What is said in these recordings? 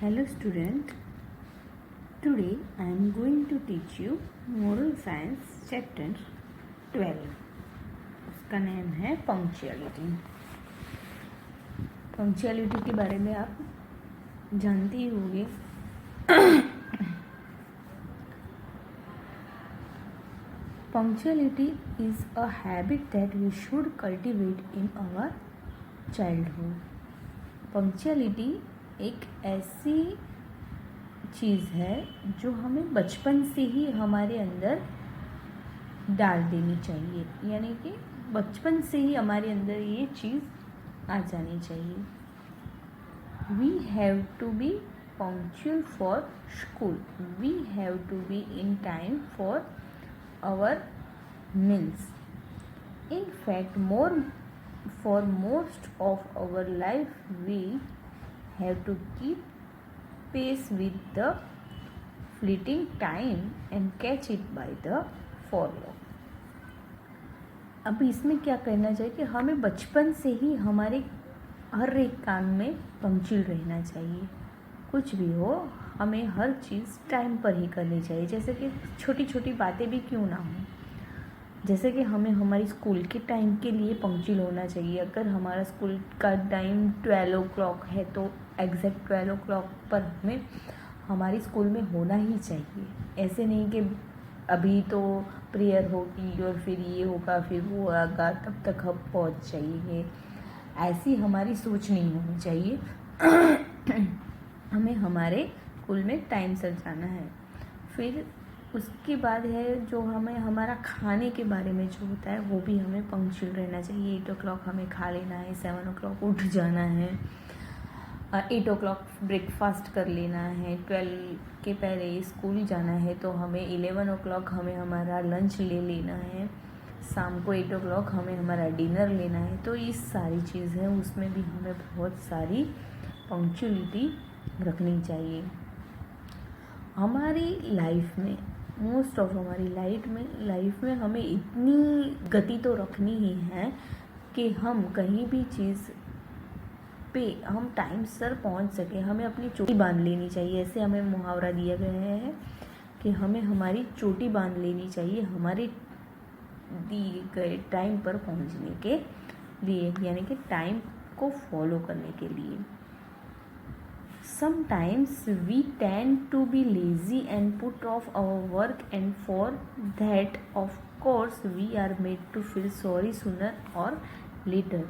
Hello student, today I am going to teach you moral science chapter 12. उसका नाम है punctuality. Punctuality के बारे में आप जानते ही होंगे। Punctuality is a habit that we should cultivate in our childhood. Punctuality एक ऐसी चीज़ है जो हमें बचपन से ही हमारे अंदर डाल देनी चाहिए, यानी कि बचपन से ही हमारे अंदर ये चीज़ आ जानी चाहिए। We have to be punctual for school, we have to be in time for our meals. In fact for most of our life we have to keep pace with the fleeting time and catch it by the follow। अब इसमें क्या करना चाहिए कि हमें बचपन से ही हमारे हर एक काम में पंक्चुअल रहना चाहिए। कुछ भी हो हमें हर चीज़ टाइम पर ही करनी चाहिए, जैसे कि छोटी छोटी बातें भी क्यों ना हो। जैसे कि हमें हमारी स्कूल के टाइम के लिए पंक्चुअल होना चाहिए। अगर हमारा स्कूल का टाइम 12 o'clock है तो एग्जैक्ट 12 o'clock पर हमें हमारी स्कूल में होना ही चाहिए। ऐसे नहीं कि अभी तो प्रेयर होगी और फिर ये होगा फिर वो होगा तब तक हम पहुँच जाएंगे, ऐसी हमारी सोच नहीं होनी चाहिए। हमें हमारे स्कूल में टाइम से जाना है। फिर उसके बाद है जो हमें हमारा खाने के बारे में जो होता है वो भी हमें पंक्चुअल रहना चाहिए। 8 o'clock हमें खा लेना है, 7 o'clock उठ जाना है, 8 o'clock ब्रेकफास्ट कर लेना है, 12 के पहले स्कूल जाना है तो हमें 11 o'clock हमें हमारा लंच ले लेना है, शाम को 8 o'clock हमें हमारा डिनर लेना है। तो ये सारी चीज़ें उसमें भी हमें बहुत सारी पंक्चुअलिटी रखनी चाहिए। हमारी लाइफ में मोस्ट ऑफ हमारी लाइफ में हमें इतनी गति तो रखनी ही है कि हम कहीं भी चीज़ पे हम टाइम सर पहुंच सके। हमें अपनी चोटी बांध लेनी चाहिए, ऐसे हमें मुहावरा दिया गया है कि हमें हमारी चोटी बांध लेनी चाहिए हमारे दिए गए टाइम पर पहुंचने के लिए, यानी कि टाइम को फॉलो करने के लिए। Sometimes we tend to be lazy and put off our work, and for that of course we are made to feel sorry sooner or later।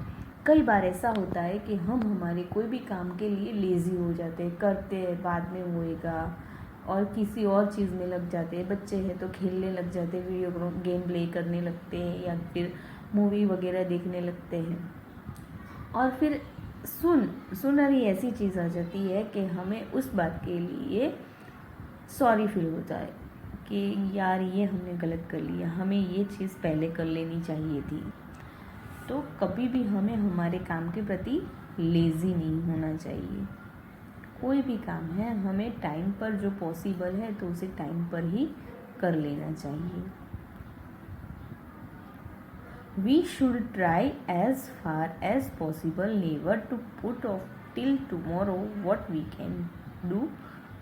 कई बार ऐसा होता है कि हम हमारे कोई भी काम के लिए लेज़ी हो जाते हैं, करते हैं बाद में होएगा और किसी और चीज़ में लग जाते हैं। बच्चे हैं तो खेलने लग जाते हैं, वीडियो गेम प्ले करने लगते हैं या फिर मूवी वगैरह देखने लगते हैं, और फिर सुनर ही ऐसी चीज़ आ जाती है कि हमें उस बात के लिए सॉरी फील होता है कि यार ये हमने गलत कर लिया, हमें ये चीज़ पहले कर लेनी चाहिए थी। तो कभी भी हमें हमारे काम के प्रति लेज़ी नहीं होना चाहिए। कोई भी काम है हमें टाइम पर जो पॉसिबल है तो उसे टाइम पर ही कर लेना चाहिए। We should try as far as possible never to put off till tomorrow what we can do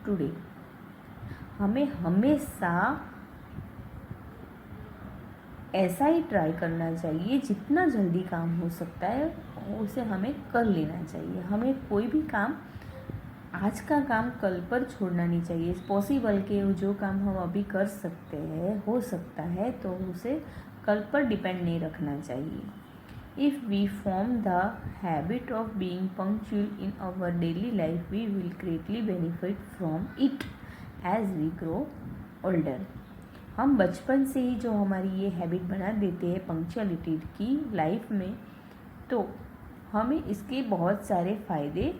today। हमें हमेशा ऐसा ही ट्राई करना चाहिए, जितना जल्दी काम हो सकता है उसे हमें कर लेना चाहिए। हमें कोई भी काम आज का काम कल पर छोड़ना नहीं चाहिए। पॉसिबल के जो काम हम अभी कर सकते हैं हो सकता है तो उसे कल पर डिपेंड नहीं रखना चाहिए। If we form the habit of being punctual in our daily life we will greatly benefit from it as we grow older. हम बचपन से ही जो हमारी ये हैबिट बना देते हैं पंक्चुअलिटी की लाइफ में, तो हमें इसके बहुत सारे फ़ायदे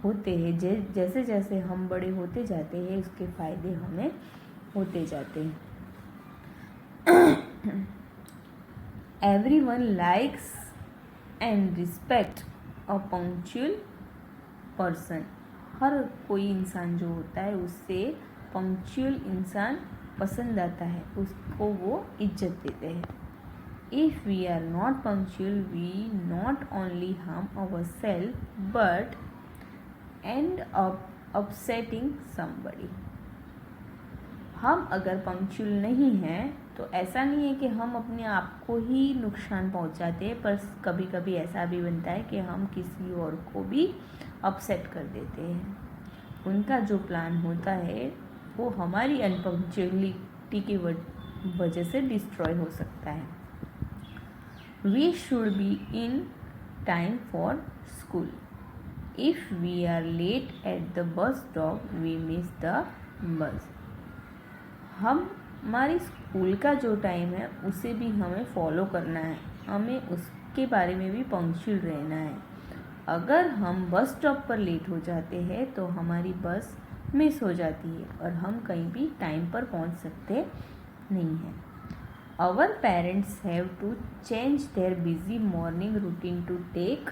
होते हैं। जैसे जैसे हम बड़े होते जाते हैं उसके फ़ायदे हमें होते जाते हैं। Everyone likes and respect a punctual person। हर कोई इंसान जो होता है उससे पंक्चुअल इंसान पसंद आता है, उसको वो इज्जत देते हैं। If we are not punctual we not only harm ourselves but end up upsetting somebody. हम अगर पंक्चुअल नहीं हैं तो ऐसा नहीं है कि हम अपने आप को ही नुकसान पहुंचाते हैं, पर कभी कभी ऐसा भी बनता है कि हम किसी और को भी अपसेट कर देते हैं। उनका जो प्लान होता है वो हमारी अनपंक्चुअलिटी की वजह से डिस्ट्रॉय हो सकता है। We should be in time for school. If we are late at the bus stop we miss the bus. हमारी स्कूल का जो टाइम है उसे भी हमें फॉलो करना है, हमें उसके बारे में भी पंक्चुअल रहना है। अगर हम बस स्टॉप पर लेट हो जाते हैं तो हमारी बस मिस हो जाती है और हम कहीं भी टाइम पर पहुंच सकते नहीं हैं। Our parents have to change their busy morning routine to take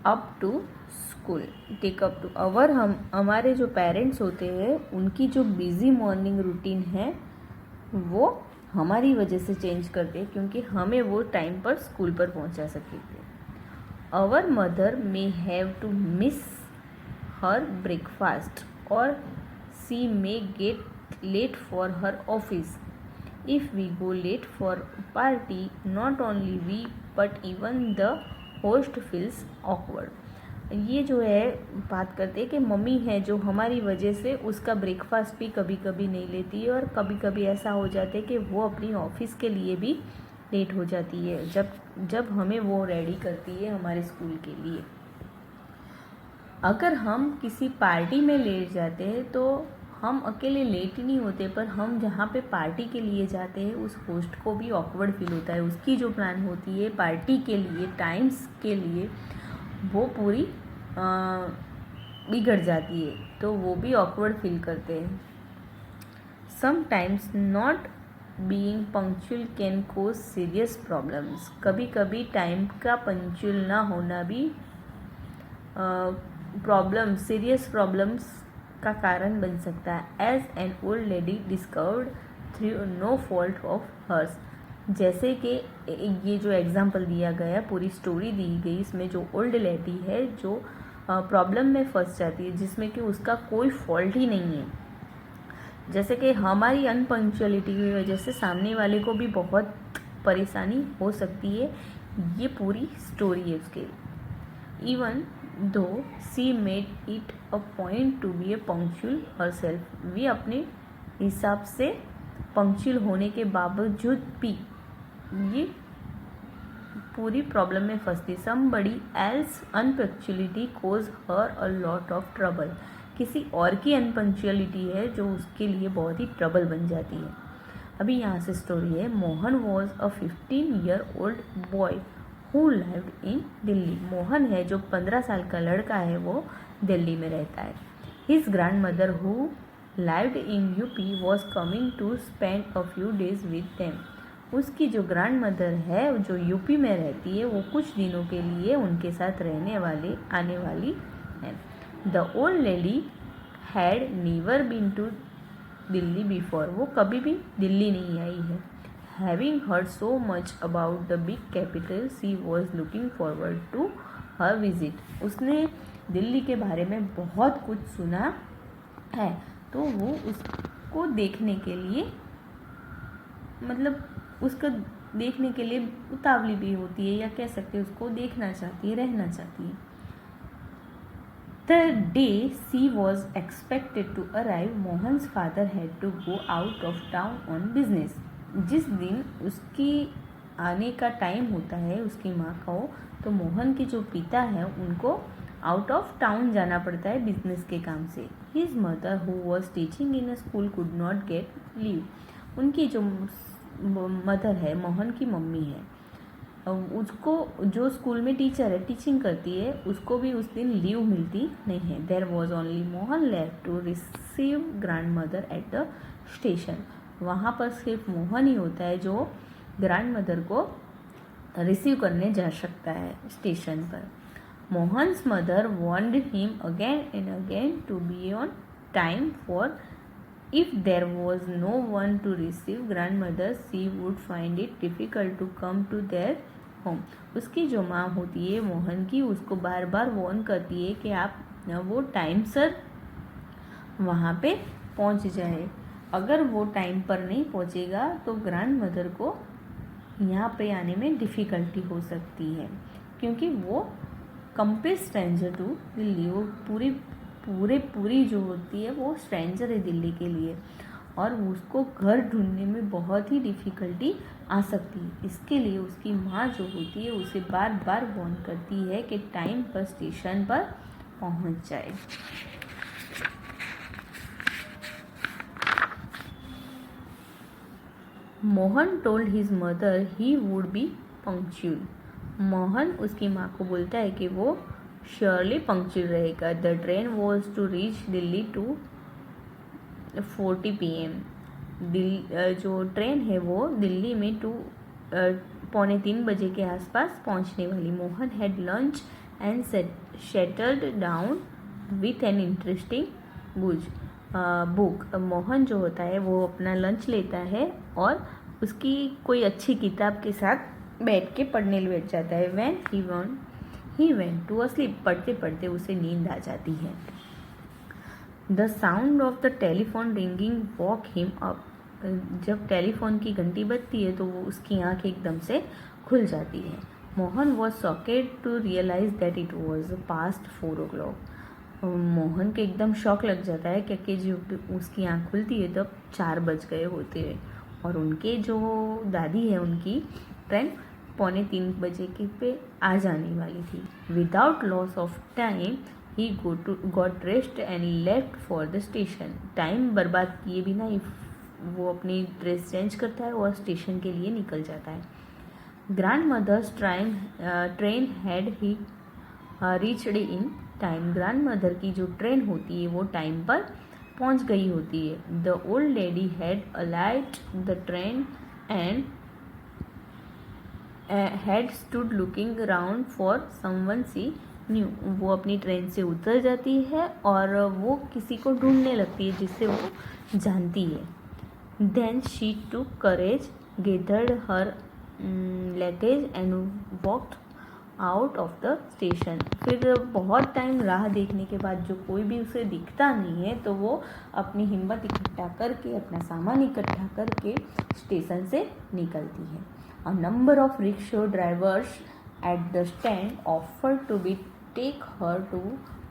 up to school. Take up to our हमारे जो पेरेंट्स होते हैं उनकी जो बिजी मॉर्निंग रूटीन है वो हमारी वजह से चेंज करते हैं, क्योंकि हमें वो टाइम पर स्कूल पर पहुंचा सकेंगे। Our mother may have to miss her breakfast और she may get late for her office. If we go late for party not only we but even the host feels awkward. ये जो है बात करते हैं कि मम्मी है जो हमारी वजह से उसका ब्रेकफास्ट भी कभी कभी नहीं लेती है, और कभी कभी ऐसा हो जाता है कि वो अपनी ऑफिस के लिए भी लेट हो जाती है जब हमें वो रेडी करती है हमारे स्कूल के लिए। अगर हम किसी पार्टी में लेट जाते हैं तो हम अकेले लेट ही नहीं होते, पर हम जहाँ पे पार्टी के लिए जाते हैं उस होस्ट को भी ऑकवर्ड फील होता है। उसकी जो प्लान होती है पार्टी के लिए टाइम्स के लिए वो पूरी बिगड़ जाती है, तो वो भी ऑकवर्ड फील करते हैं। Sometimes not being punctual can cause serious problems. कभी कभी टाइम का पंक्चुअल ना होना भी सीरियस प्रॉब्लम्स का कारण बन सकता है। As an old lady discovered through no fault of hers. जैसे कि ये जो एग्जाम्पल दिया गया, पूरी स्टोरी दी गई, इसमें जो ओल्ड लेडी है जो प्रॉब्लम में फंस जाती है जिसमें कि उसका कोई फॉल्ट ही नहीं है। जैसे कि हमारी अनपंक्चुअलिटी की वजह से सामने वाले को भी बहुत परेशानी हो सकती है, ये पूरी स्टोरी है उसके। Even though she made it a point to be a punctual herself. वे अपने हिसाब से पंक्चुअल होने के बावजूद भी ये पूरी प्रॉब्लम में फंसती। Somebody else unpunctuality cause her a lot of trouble. किसी और की अनपंक्चुअलिटी है जो उसके लिए बहुत ही ट्रबल बन जाती है। अभी यहाँ से स्टोरी है। Mohan was a 15-year-old boy who lived इन दिल्ली। मोहन है जो 15 साल का लड़का है, वो दिल्ली में रहता है। His grandmother who lived in UP was coming to spend a few days with them. उसकी जो ग्रैंड मदर है जो यूपी में रहती है वो कुछ दिनों के लिए उनके साथ आने वाली है। The old lady had never been to Delhi before. वो कभी भी दिल्ली नहीं आई है। Having heard so much about the big capital she was looking forward to her visit. उसने दिल्ली के बारे में बहुत कुछ सुना है, तो वो उसको देखने के लिए उसको देखने के लिए उतावली भी होती है, या कह सकते हैं उसको देखना चाहती है, रहना चाहती है। The day she was expected to arrive Mohan's father had to go out of town on business. जिस दिन उसकी आने का टाइम होता है उसकी माँ का, तो मोहन के जो पिता है उनको आउट ऑफ टाउन जाना पड़ता है बिजनेस के काम से। His mother who was teaching in a school could not gate leave. उनकी जो मदर है, मोहन की मम्मी है, उसको जो स्कूल में टीचर है, टीचिंग करती है, उसको भी उस दिन लीव मिलती नहीं है। There was only Mohan left to receive grandmother at the station. वहाँ पर सिर्फ मोहन ही होता है जो ग्रैंड मदर को रिसीव करने जा सकता है स्टेशन पर। Mohan's mother warned him again and again to be on time for if there was no one to receive grandmother, she would find it difficult to come to their home. उसकी जो माँ होती है मोहन की, उसको बार बार वार्न करती है कि आप वो टाइम से वहाँ पे पहुँच जाए। अगर वो टाइम पर नहीं पहुँचेगा तो ग्रैंड मदर को यहाँ पे आने में डिफ़िकल्टी हो सकती है, क्योंकि वो कंप्लीट स्ट्रेंजर टू दिल्ली, वो पूरी जो होती है वो स्ट्रेंजर है दिल्ली के लिए, और उसको घर ढूंढने में बहुत ही डिफ़िकल्टी आ सकती है। इसके लिए उसकी माँ जो होती है उसे बार बार वार्न करती है कि टाइम पर स्टेशन पर पहुँच जाए। Mohan told his mother he would be punctual. Mohan उसकी माँ को बोलता है कि वो श्योरली पंक्चुअल रहेगा। The train was to reach Delhi 2:40 PM। जो ट्रेन है वो दिल्ली में 2:45 बजे के आसपास पहुंचने वाली। Mohan had lunch and settled down with an interesting book. Mohan जो होता है वो अपना लंच लेता है और उसकी कोई अच्छी किताब के साथ बैठ के पढ़ने बैठ जाता है। When he went to sleep, पढ़ते पढ़ते उसे नींद आ जाती है। The sound of the telephone ringing woke him up. जब टेलीफोन की घंटी बजती है तो वो उसकी आंख एकदम से खुल जाती है। Mohan was shocked to realise that it was past 4 o'clock। Mohan के एकदम शौक लग जाता है क्योंकि जब उसकी आँख खुलती है तब 4 बज गए होते हैं, और उनके जो दादी है उनकी ट्रेन 2:45 बजे के पे आ जाने वाली थी। Without loss of time he got rest and left for the station. Time बर्बाद किए बिना ही वो अपनी ड्रेस चेंज करता है और स्टेशन के लिए निकल जाता है। ग्रैंड मदर्स ट्रेन हैड ही reached in time. Grandmother की जो ट्रेन होती है वो टाइम पर पहुंच गई होती है। The old lady had alighted the train and had stood looking around for someone she knew. वो अपनी ट्रेन से उतर जाती है और वो किसी को ढूंढने लगती है जिससे वो जानती है। Then she took courage, gathered her luggage and walked out of the station. फिर बहुत टाइम राह देखने के बाद जो कोई भी उसे दिखता नहीं है तो वो अपनी हिम्मत इकट्ठा करके, अपना सामान इकट्ठा करके स्टेशन से निकलती है। A number of rickshaw drivers at the stand offer to be take her to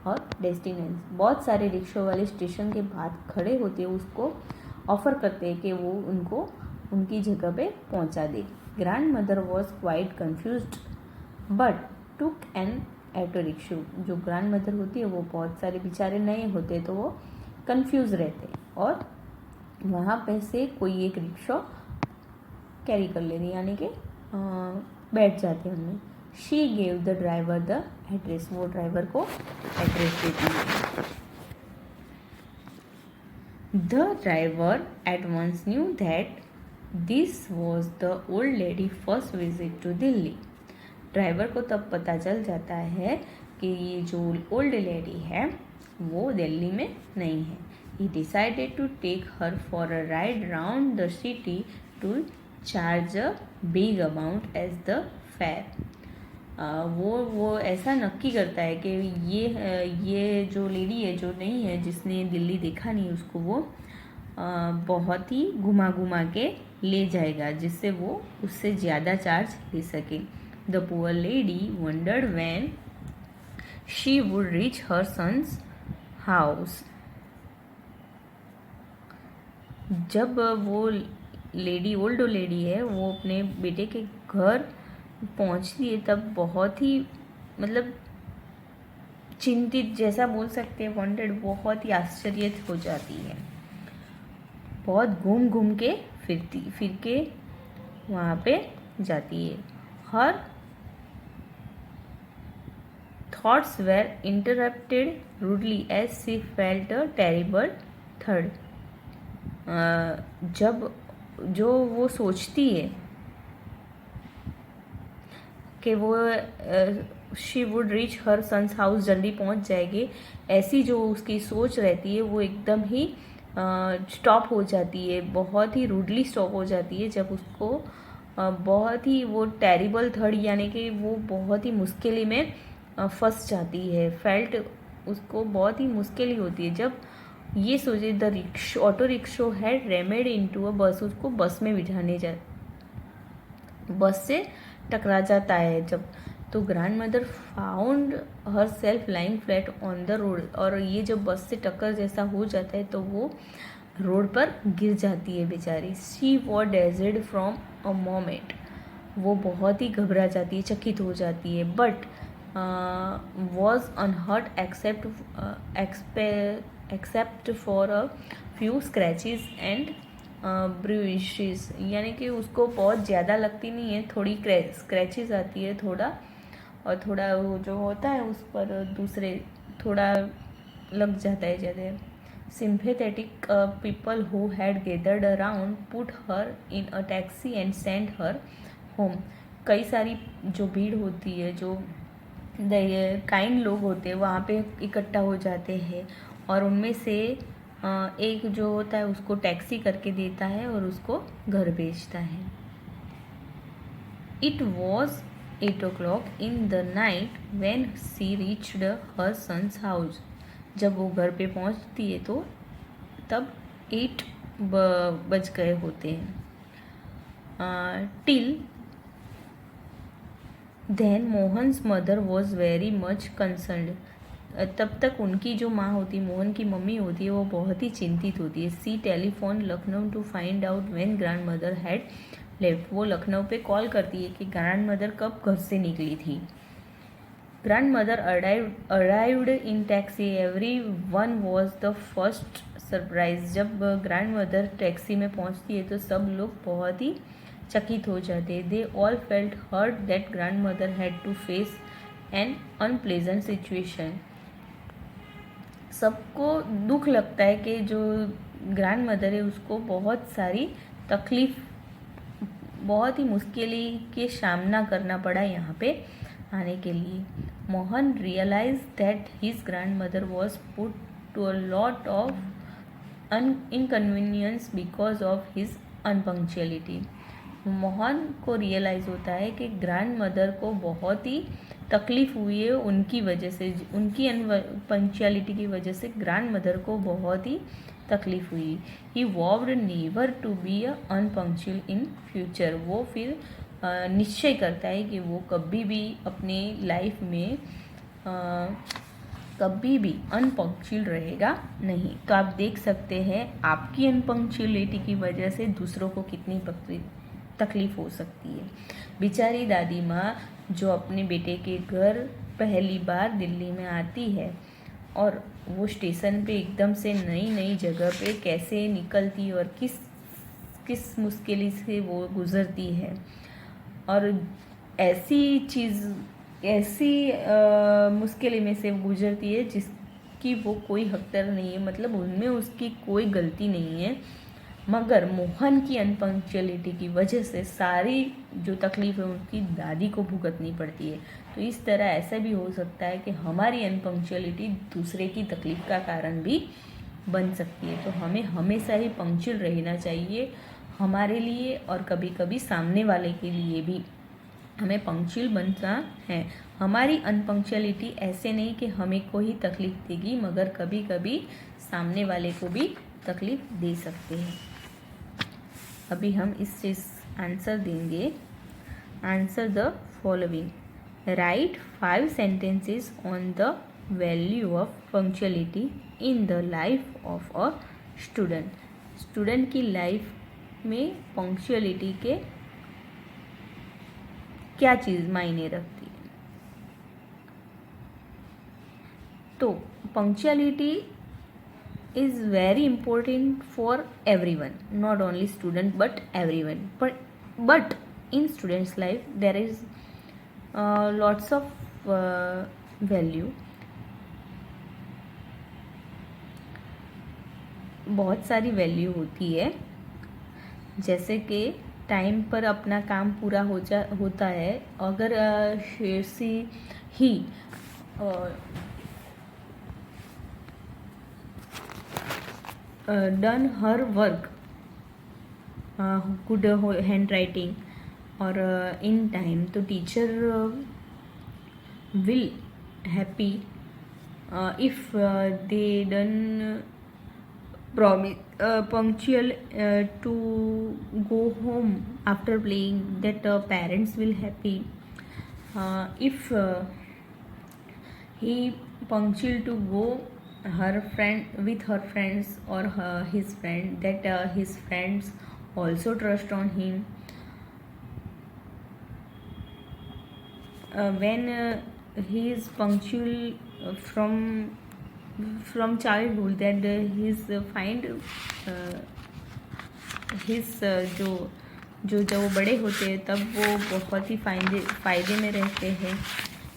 her destination. बहुत सारे रिक्शा वाले स्टेशन के बाहर खड़े होते हैं, उसको ऑफर करते हैं कि वो उनको उनकी जगह पे पहुंचा दे। Grandmother was quite confused but took an auto rickshaw. जो ग्रैंड मदर होती है वो बहुत सारे बेचारे नए होते तो वो कंफ्यूज रहते और वहाँ पे से कोई एक रिक्शा कैरी कर लेती, यानी कि बैठ जाते हैं उनमें। She gave the driver the address. वो ड्राइवर को एड्रेस देती है। The driver at once knew that this was the old lady first visit to Delhi. Driver को तब पता चल जाता है कि ये जो ओल्ड लेडी है वो दिल्ली में नहीं है। He decided to take her for a ride round the city to charge a big amount as the fare. वो ऐसा नक्की करता है कि ये जो लेडी है जो नहीं है, जिसने दिल्ली देखा नहीं, उसको वो बहुत ही घुमा के ले जाएगा जिससे वो उससे ज़्यादा चार्ज ले सके। The poor lady wondered when she would reach her son's house. जब वो लेडी, ओल्ड लेडी है, वो अपने बेटे के घर पहुंचती है तब बहुत ही मतलब चिंतित जैसा बोल सकते हैं, वॉन्टेड, बहुत ही आश्चर्यित हो जाती है। बहुत घूम के फिर के वहाँ पे जाती है। हर thoughts were interrupted rudely as she felt a terrible third. जब जो वो सोचती है कि वो she would reach her son's house, जल्दी पहुंच जाएगी, ऐसी जो उसकी सोच रहती है वो एकदम ही स्टॉप हो जाती है, बहुत ही रूडली स्टॉप हो जाती है जब उसको बहुत ही वो टेरिबल थर्ड यानी कि वो बहुत ही मुश्किल में फंस जाती है। फेल्ट उसको बहुत ही मुश्किल ही होती है जब ये सोचे the auto rickshaw had rammed into a bus, उसको बस में बिठाने जा बस से टकरा जाता है जब, तो grand mother found her self lying flat on the road, और ये जब बस से टक्कर जैसा हो जाता है तो वो रोड पर गिर जाती है बेचारी। She was desert from a moment, वो बहुत ही घबरा जाती है, चकित हो जाती है, but was unhurt except for a few scratches and bruises, यानी कि उसको बहुत ज़्यादा लगती नहीं है, थोड़ी स्क्रैचेस आती है थोड़ा, और थोड़ा वो जो होता है उस पर दूसरे थोड़ा लग जाता है ज़्यादा। Sympathetic people who had gathered around put her in a taxi and sent her home. कई सारी जो भीड़ होती है, जो काइंड लोग होते हैं वहाँ पे इकट्ठा हो जाते हैं, और उनमें से एक जो होता है उसको टैक्सी करके देता है और उसको घर भेजता है। It was 8 o'clock in the night when she reached her son's house. जब वो घर पे पहुंचती है तो तब 8 बज गए होते हैं। Till then Mohan's mother was very much concerned, तब तक उनकी जो माँ होती है, मोहन की मम्मी होती है, वो बहुत ही चिंतित होती है। She telephone Lucknow to find out when grandmother had left, वो लखनऊ पे कॉल करती है कि ग्रैंड मदर कब घर से निकली थी। Grand mother arrived in taxi, every one was the first surprise, जब ग्रैंड मदर टैक्सी में पहुंचती है तो सब लोग बहुत ही चकित हो जाते हैं। They all felt hurt that grandmother had to face an unpleasant situation, सबको दुख लगता है कि जो ग्रैंड मदर है उसको बहुत सारी तकलीफ, बहुत ही मुश्किल के सामना करना पड़ा यहाँ पे आने के लिए। Mohan realise that his grandmother was put to a lot of inconvenience because of his unpunctuality, Mohan को रियलाइज़ होता है कि ग्रैंड मदर को बहुत ही तकलीफ़ हुई है उनकी वजह से, उनकी अनपंक्चुअलिटी की वजह से ग्रैंड मदर को बहुत ही तकलीफ़ हुई। He vowed never to be a unpunctual in future, वो फिर निश्चय करता है कि वो कभी भी अपने लाइफ में कभी भी अनपंक्चुअल रहेगा नहीं। तो आप देख सकते हैं आपकी अनपंक्चुअलिटी की वजह से दूसरों को कितनी तकलीफ हो सकती है। बेचारी दादी माँ जो अपने बेटे के घर पहली बार दिल्ली में आती है और वो स्टेशन पे एकदम से नई जगह पे कैसे निकलती है और किस मुश्किल से वो गुज़रती है, और ऐसी मुश्किल में से गुजरती है जिसकी वो कोई हकदार नहीं है, मतलब उनमें उसकी कोई गलती नहीं है, मगर मोहन की अनपंक्चुअलिटी की वजह से सारी जो तकलीफ है उनकी दादी को भुगतनी पड़ती है। तो इस तरह ऐसा भी हो सकता है कि हमारी अनपंक्चुअलिटी दूसरे की तकलीफ का कारण भी बन सकती है। तो हमें हमेशा ही पंक्चुअल रहना चाहिए हमारे लिए, और कभी कभी सामने वाले के लिए भी हमें पंक्चुअल बनना है। हमारी अनपंक्चुअलिटी ऐसे नहीं कि हमें कोई तकलीफ देगी, मगर कभी कभी सामने वाले को भी तकलीफ दे सकते हैं। अभी हम इस चीज़ आंसर देंगे। Answer the following, right 5 sentences on the value of punctuality in the life of a student. Student की लाइफ में पंक्चुअलिटी के क्या चीज़ मायने रखती है। तो punctuality is very important for everyone, not only student but everyone, but in students life there is lots of value, बहुत सारी वैल्यू होती है, जैसे कि टाइम पर अपना काम पूरा होता है। अगर शेरसी ही done her work, good handwriting, और इन टाइम, तो teacher will happy if they done promise punctual to go home after playing, that parents will happy. If he punctual to go her friend with her friends or his friend, that his friends also trust on him. When he is punctual from childhood, that his find his जो वो बड़े होते हैं तब वो बहुत ही फ़ायदे में रहते हैं.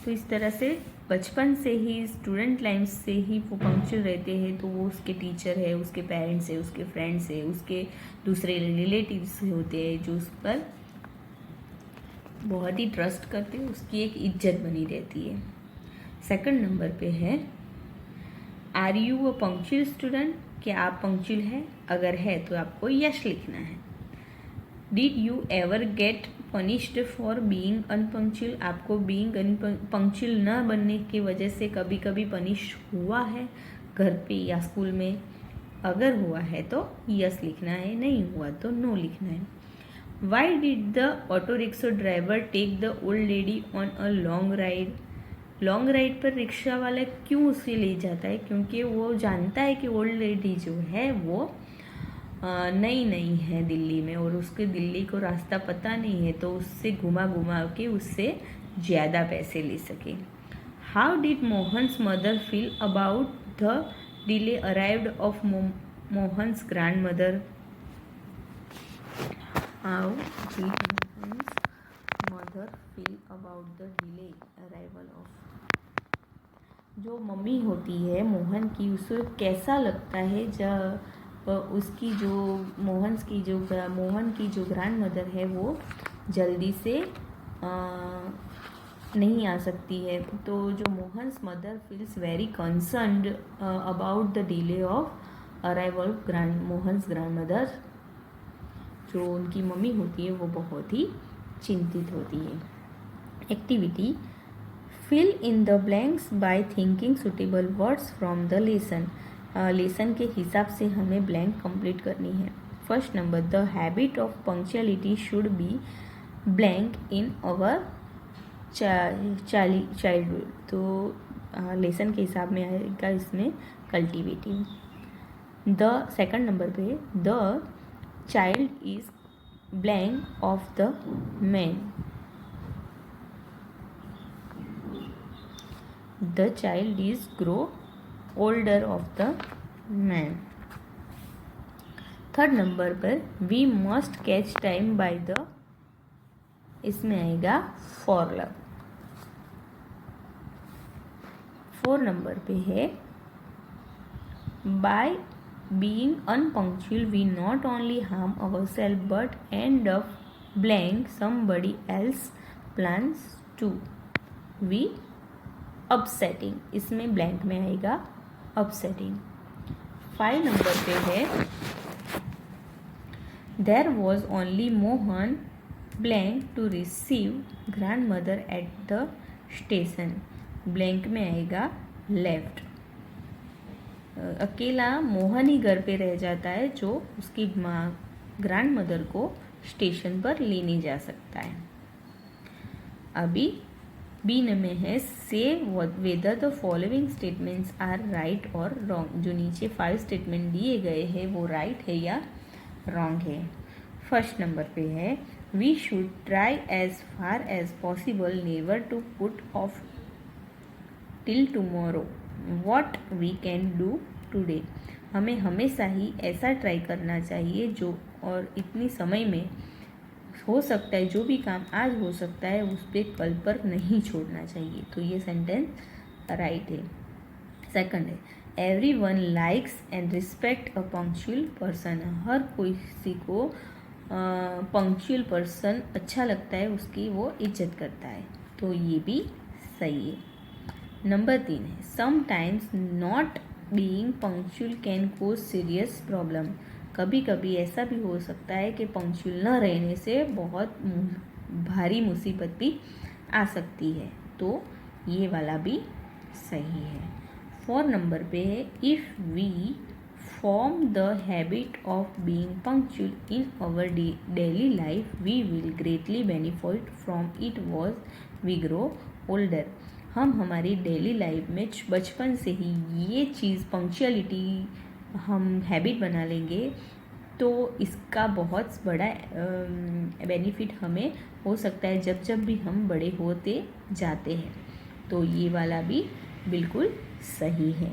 तो इस तरह से बचपन से ही, स्टूडेंट लाइफ से ही वो पंक्चुअल रहते हैं. तो वो उसके टीचर है, उसके पेरेंट्स है, उसके फ्रेंड्स है, उसके दूसरे रिलेटिव्स होते हैं जो उस पर बहुत ही ट्रस्ट करते हैं, उसकी एक इज्जत बनी रहती है. सेकंड नंबर पे है, are you a punctual student? क्या आप पंक्चुअल है? अगर है तो आपको यस लिखना है. Did you ever get punished for being unpunctual? आपको बीइंग अनपंक्चुअल न बनने की वजह से कभी कभी पनिश हुआ है घर पे या स्कूल में? अगर हुआ है तो यस लिखना है, नहीं हुआ तो नो लिखना है. Why did the auto rickshaw driver take the old lady on a long ride? Long ride पर रिक्शा वाला क्यों उसे ले जाता है? क्योंकि वो जानता है कि ओल्ड लेडी जो है वो नई नहीं है दिल्ली में, और उसके दिल्ली को रास्ता पता नहीं है, तो उससे घुमा घुमा के उससे ज़्यादा पैसे ले सके. How did Mohan's mother feel about the delay arrived of Mohan's grand mother? How did Mohan's mother feel about the delay arrival of? जो मम्मी होती है मोहन की, उसे कैसा लगता है जब उसकी जो मोहन की जो ग्रैंड मदर है वो जल्दी से नहीं आ सकती है. तो जो Mohan's mother feels very concerned about the delay of arrival of Mohan's grand mother. जो उनकी मम्मी होती है वो बहुत ही चिंतित होती है. Activity, fill in the blanks by thinking suitable words from the lesson. Lesson के हिसाब से हमें ब्लैंक कंप्लीट करनी है. First number, the habit of punctuality should be blank in our childhood. तो लेसन के हिसाब में आएगा इसमें कल्टिवेटिंग. द सेकंड नंबर पे, the child is blank of the man. The child is grow older of the man. Third number पर, we must catch time by the, इसमें आएगा for love. फोर नंबर पे है, by being unpunctual we not only harm ourselves but end up blank somebody else plans to. We upsetting, इसमें blank में आएगा upsetting. 5 number पे है, there was only Mohan blank to receive grandmother at the station. Blank में आएगा left. अकेला मोहन ही घर पे रह जाता है जो उसकी माँ ग्रैंड मदर को स्टेशन पर लेने जा सकता है. अभी बी में है, say whether the following statements are right और रॉन्ग. जो नीचे 5 स्टेटमेंट दिए गए हैं वो राइट है या रॉन्ग है. फर्स्ट नंबर पे है, we should try as far as possible never to put off till tomorrow what we can do today. हमें हमेशा ही ऐसा ट्राई करना चाहिए जो, और इतनी समय में हो सकता है, जो भी काम आज हो सकता है उस पर कल पर नहीं छोड़ना चाहिए. तो ये सेंटेंस राइट है. सेकंड है, everyone likes and respect a punctual person. हर किसी को पंक्चुअल पर्सन अच्छा लगता है, उसकी वो इज्जत करता है. तो ये भी सही है. नंबर 3 है, sometimes not being punctual can cause serious problem. कभी कभी ऐसा भी हो सकता है कि पंक्चुअल न रहने से बहुत भारी मुसीबत भी आ सकती है। तो ये वाला भी सही है। 4 नंबर पे है, if we form the habit of being punctual in our daily life we will greatly benefit from it was we grow older. हम हमारी डेली लाइफ में बचपन से ही ये चीज़ पंक्चुअलिटी हम हैबिट बना लेंगे तो इसका बहुत बड़ा बेनिफिट हमें हो सकता है जब जब भी हम बड़े होते जाते हैं। तो ये वाला भी बिल्कुल सही है।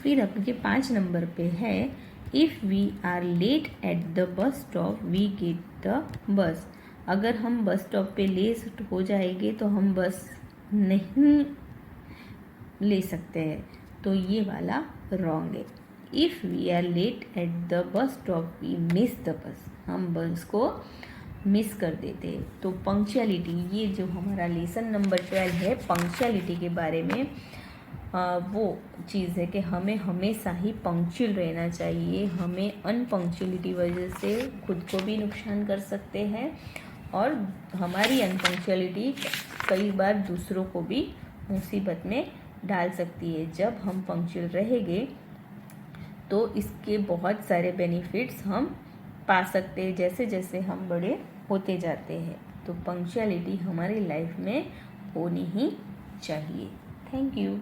फिर अपने 5 नंबर पे है, if we are late at the bus stop we get the bus. अगर हम बस स्टॉप पे लेट हो जाएंगे तो हम बस नहीं ले सकते हैं। तो ये वाला रॉन्ग है। If we are late at the bus stop we miss the bus. हम बस को मिस कर देते हैं। तो पंक्चुअलिटी, ये जो हमारा लेसन नंबर 12 है पंक्चुअलिटी के बारे में, वो चीज़ है कि हमें हमेशा ही पंक्चुअल रहना चाहिए। हमें अनपंक्चुअलिटी वजह से खुद को भी नुकसान कर सकते हैं और हमारी अनपंक्चुअलिटी कई बार दूसरों को भी मुसीबत में डाल सकती है। जब हम पंक्चुअल रहेंगे तो इसके बहुत सारे बेनिफिट्स हम पा सकते हैं जैसे जैसे हम बड़े होते जाते हैं। तो पंक्चुअलिटी हमारी लाइफ में होनी ही चाहिए। Thank you.